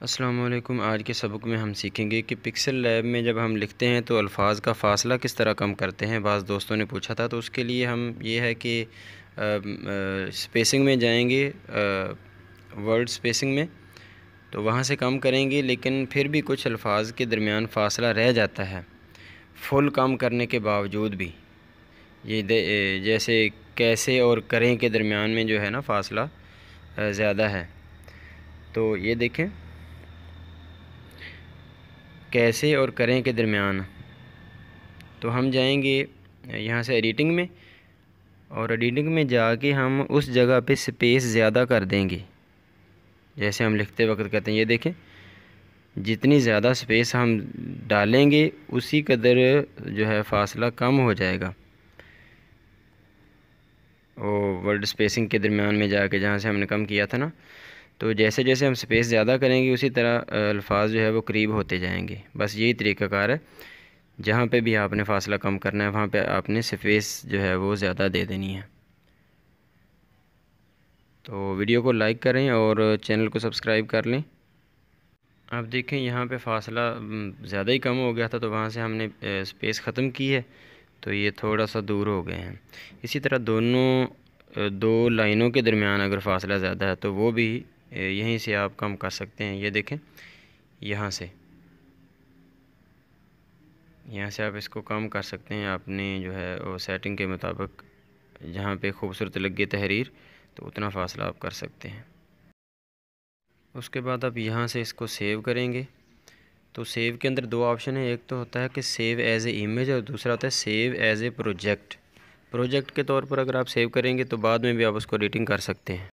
السلام علیکم۔ آج کے سبق میں ہم سیکھیں گے کہ پکسل لیب میں جب ہم لکھتے ہیں تو الفاظ کا فاصلہ کس طرح کم کرتے ہیں۔ بعض دوستوں نے پوچھا تھا، تو اس کے لیے ہم یہ ہے کہ سپیسنگ میں جائیں گے، ورڈ سپیسنگ میں، تو وہاں سے کم کریں گے، لیکن پھر بھی کچھ الفاظ کے درمیان فاصلہ رہ جاتا ہے فل کم کرنے کے باوجود بھی۔ یہ جیسے کیسے اور کریں کے درمیان میں جو ہے نا فاصلہ زیادہ ہے، تو یہ دیکھیں کیسے اور کریں کے درمیان، تو ہم جائیں گے یہاں سے ایڈیٹنگ میں، اور ایڈیٹنگ میں جا کے ہم اس جگہ پہ سپیس زیادہ کر دیں گے، جیسے ہم لکھتے وقت کہتے ہیں۔ یہ دیکھیں جتنی زیادہ سپیس ہم ڈالیں گے اسی قدر جو ہے فاصلہ کم ہو جائے گا، ورڈ سپیسنگ کے درمیان میں جا کے جہاں سے ہم نے کم کیا تھا نا، تو جیسے جیسے ہم سپیس زیادہ کریں گے اسی طرح الفاظ جو ہے وہ قریب ہوتے جائیں گے۔ بس یہی طریقہ کار ہے، جہاں پہ بھی آپ نے فاصلہ کم کرنا ہے وہاں پہ آپ نے سپیس جو ہے وہ زیادہ دے دینی ہے۔ تو ویڈیو کو لائک کریں اور چینل کو سبسکرائب کر لیں۔ آپ دیکھیں یہاں پہ فاصلہ زیادہ ہی کم ہو گیا تھا، تو وہاں سے ہم نے سپیس ختم کی ہے، تو یہ تھوڑا سا دور ہو گئے ہیں۔ اسی طرح دو لائنوں کے درمیان اگر فاصلہ زیادہ ہے تو وہ بھی یہیں سے آپ کم کر سکتے ہیں۔ یہ دیکھیں یہاں سے آپ اس کو کم کر سکتے ہیں اپنے جو ہے وہ سیٹنگ کے مطابق، جہاں پہ خوبصورت لگے تحریر تو اتنا فاصلہ آپ کر سکتے ہیں۔ اس کے بعد آپ یہاں سے اس کو سیو کریں گے، تو سیو کے اندر دو آپشن ہیں، ایک تو ہوتا ہے کہ سیو ایز اے امیج اور دوسرا ہوتا ہے سیو ایز اے پروجیکٹ کے طور پر اگر آپ سیو کریں گے تو بعد میں بھی آپ اس کو ایڈیٹنگ کر سکتے ہیں۔